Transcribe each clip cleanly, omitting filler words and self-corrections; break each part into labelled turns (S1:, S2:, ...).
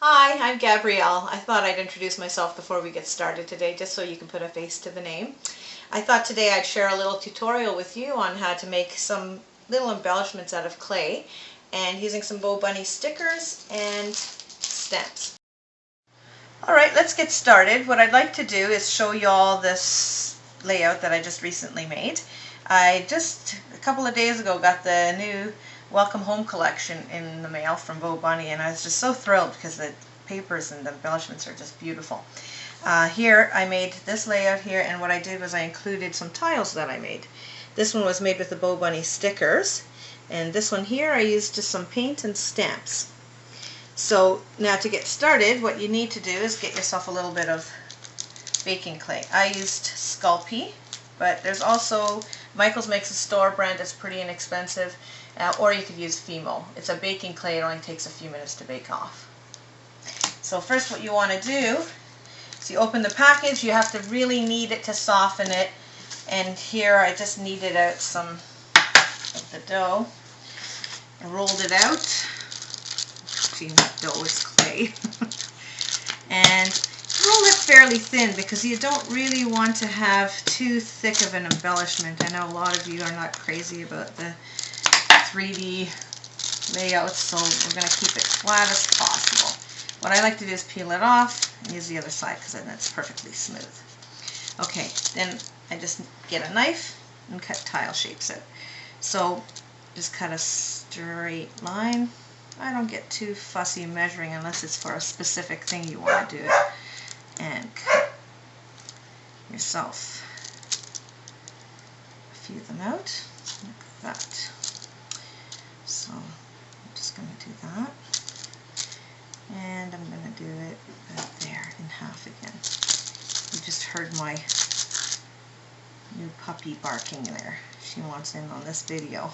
S1: Hi, I'm Gabrielle. I thought I'd introduce myself before we get started today, just so you can put a face to the name. I thought today I'd share a little tutorial with you on how to make some little embellishments out of clay and using some Bo Bunny stickers and stamps. Alright, let's get started. What I'd like to do is show you all this layout that I just recently made. I just a couple of days ago got the new Welcome Home collection in the mail from Bo Bunny, and I was just so thrilled because the papers and the embellishments are just beautiful. Here I made this layout here, and what I did was I included some tiles that I made. This one was made with the Bo Bunny stickers, and this one here I used just some paint and stamps. So now to get started, what you need to do is get yourself a little bit of baking clay. I used Sculpey, but there's also, Michael's makes a store brand that's pretty inexpensive, or you could use Fimo. It's a baking clay, it only takes a few minutes to bake off. So first what you want to do is you open the package, you have to really knead it to soften it, and here I just kneaded out some of the dough and rolled it out. See, that dough is clay. And roll it fairly thin because you don't really want to have too thick of an embellishment. I know a lot of you are not crazy about the 3D layouts, so we're going to keep it flat as possible. What I like to do is peel it off and use the other side because then it's perfectly smooth. Okay, then I just get a knife and cut tile shapes out. So just cut a straight line. I don't get too fussy measuring unless it's for a specific thing you want to do it. And cut yourself a few of them out like that. So I'm just going to do that, and I'm going to do it right there in half again. You just heard my new puppy barking there. She wants in on this video.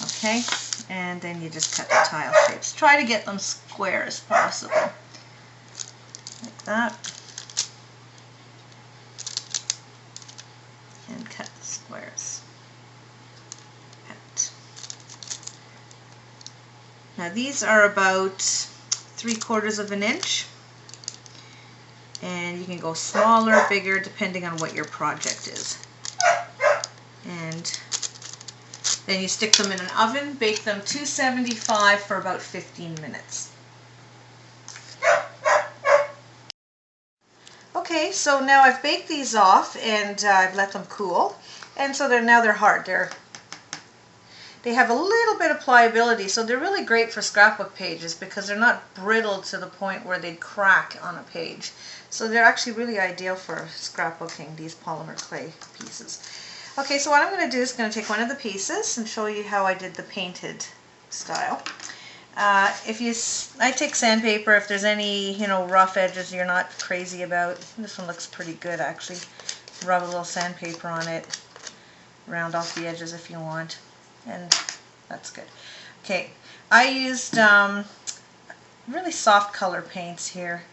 S1: Okay, and then you just cut the tile shapes. Try to get them square as possible, like that, and cut the squares. Now these are about 3/4 of an inch, and you can go smaller, bigger, depending on what your project is. And then you stick them in an oven, bake them 275 for about 15 minutes. Okay, so now I've baked these off and I've let them cool, and so now they're hard. They have a little bit of pliability, so they're really great for scrapbook pages because they're not brittle to the point where they'd crack on a page. So they're actually really ideal for scrapbooking, these polymer clay pieces. Okay, so what I'm going to do is going to take one of the pieces and show you how I did the painted style. I take sandpaper if there's any, rough edges you're not crazy about. This one looks pretty good actually. Rub a little sandpaper on it, round off the edges if you want, and that's good. Okay, I used really soft color paints here.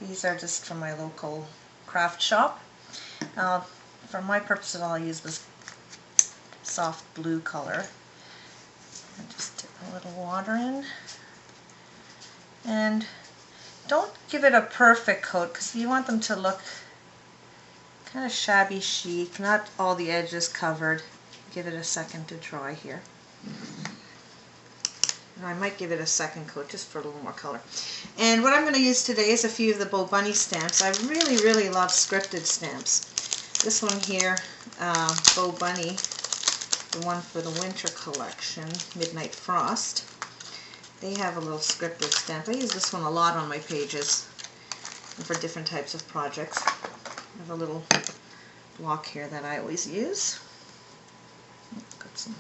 S1: These are just from my local craft shop. For my purposes, I'll use this soft blue color. And just dip a little water in. And don't give it a perfect coat because you want them to look kind of shabby chic, not all the edges covered. Give it a second to dry here. And I might give it a second coat just for a little more color. And what I'm going to use today is a few of the Bo Bunny stamps. I really love scripted stamps. This one here, Bo Bunny, the one for the winter collection, Midnight Frost. They have a little scripted stamp. I use this one a lot on my pages and for different types of projects. I have a little block here that I always use. Got some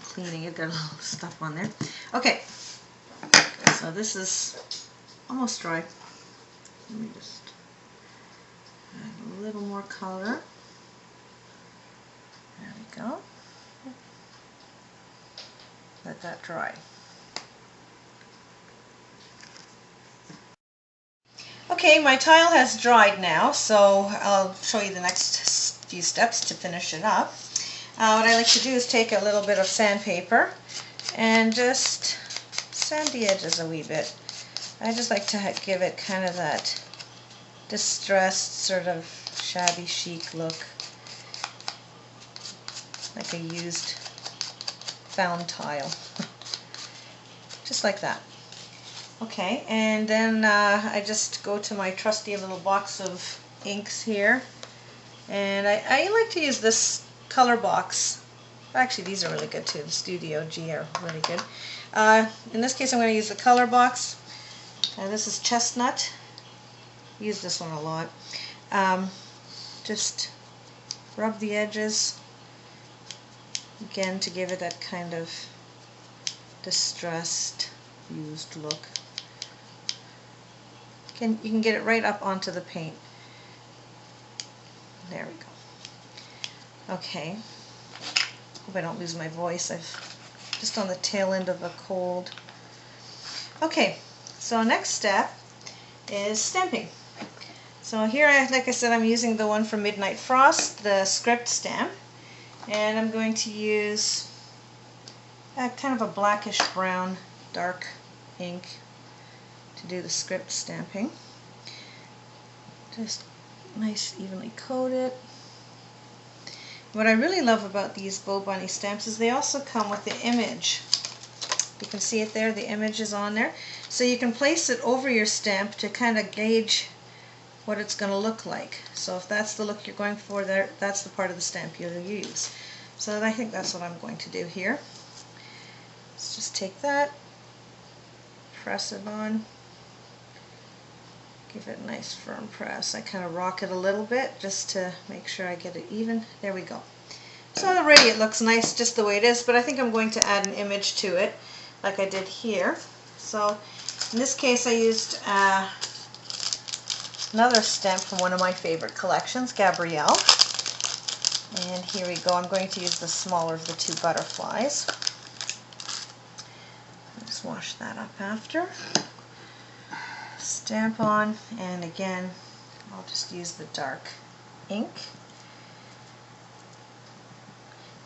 S1: cleaning it, got a little stuff on there. Okay, so this is almost dry. Let me just add a little more color. There we go. Let that dry. Okay, my tile has dried now, so I'll show you the next few steps to finish it up. What I like to do is take a little bit of sandpaper and just sand the edges a wee bit. I just like to give it kind of that distressed, sort of shabby chic look, like a used found tile. Just like that. Okay, and then I just go to my trusty little box of inks here, and I like to use this color box. Actually, these are really good too. The Studio G are really good. In this case, I'm going to use the color box. This is Chestnut. I use this one a lot. Just rub the edges again to give it that kind of distressed, used look. You can get it right up onto the paint. There we go. Okay. Hope I don't lose my voice. I'm just on the tail end of a cold. Okay, so next step is stamping. So here, like I said, I'm using the one from Midnight Frost, the script stamp, and I'm going to use kind of a blackish brown dark ink to do the script stamping. Just nice evenly coat it. What I really love about these Bow Bunny stamps is they also come with the image. You can see it there, the image is on there. So you can place it over your stamp to kind of gauge what it's going to look like. So if that's the look you're going for, that's the part of the stamp you'll use. So I think that's what I'm going to do here. Let's just take that, press it on, give it a nice firm press. I kind of rock it a little bit just to make sure I get it even. There we go. So already it looks nice just the way it is, but I think I'm going to add an image to it like I did here. So in this case I used another stamp from one of my favorite collections, Gabrielle. And here we go. I'm going to use the smaller of the two butterflies. I'll just wash that up after. Stamp on, and again I'll just use the dark ink.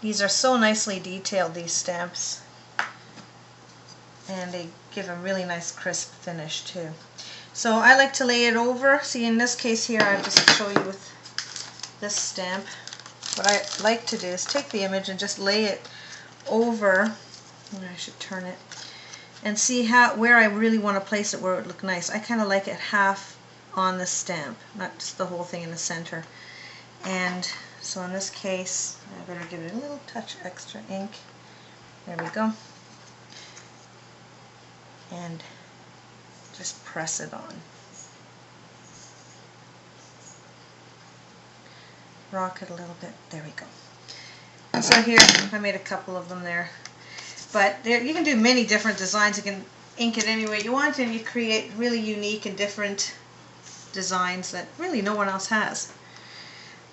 S1: These are so nicely detailed, these stamps, and they give a really nice crisp finish too. So I like to lay it over. See, in this case here, I'll just show you with this stamp. What I like to do is take the image and just lay it over, I should turn it, and see where I really want to place it where it would look nice. I kind of like it half on the stamp, not just the whole thing in the center. And so in this case, I better give it a little touch extra ink. There we go. And just press it on. Rock it a little bit. There we go. And so here, I made a couple of them there. But you can do many different designs. You can ink it any way you want, and you create really unique and different designs that really no one else has.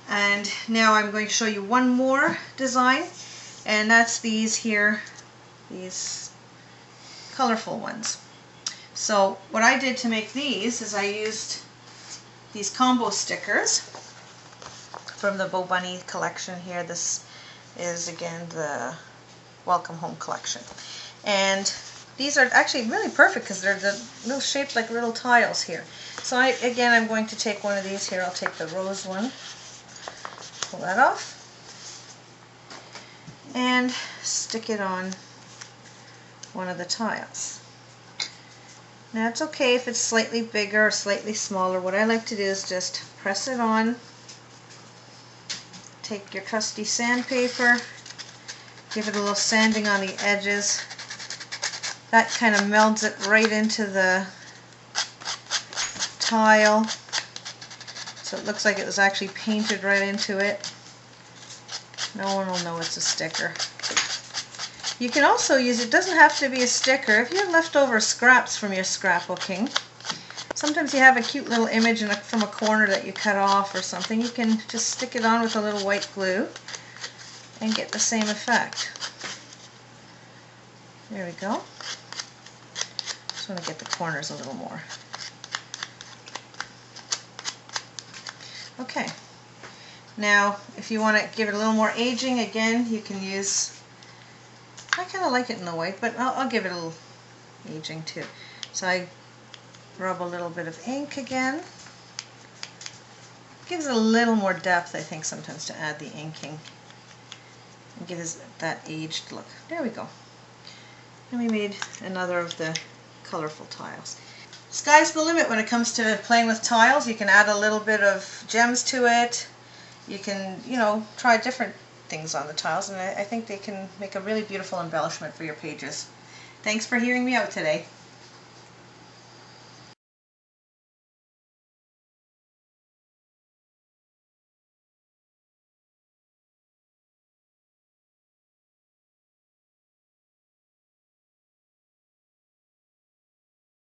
S1: And now I'm going to show you one more design, and that's these here, these colorful ones. So what I did to make these is I used these combo stickers from the Bow Bunny collection here. This is again the Welcome Home collection, and these are actually really perfect because they're the little shaped like little tiles here. So I'm going to take one of these here. I'll take the rose one, pull that off, and stick it on one of the tiles. Now it's okay if it's slightly bigger or slightly smaller. What I like to do is just press it on, take your trusty sandpaper, give it a little sanding on the edges. That kind of melds it right into the tile, so it looks like it was actually painted right into it. No one will know it's a sticker. You can also use, it doesn't have to be a sticker, if you have leftover scraps from your scrapbooking. Sometimes you have a cute little image from a corner that you cut off or something. You can just stick it on with a little white glue and get the same effect. There we go. Just want to get the corners a little more. Okay. Now, if you want to give it a little more aging, again, you can use, I kind of like it in the white, but I'll give it a little aging too. So I rub a little bit of ink again. Gives it a little more depth, I think, sometimes to add the inking and give us that aged look. There we go. And we made another of the colorful tiles. Sky's the limit when it comes to playing with tiles. You can add a little bit of gems to it. You can, you know, try different things on the tiles, and I think they can make a really beautiful embellishment for your pages. Thanks for hearing me out today.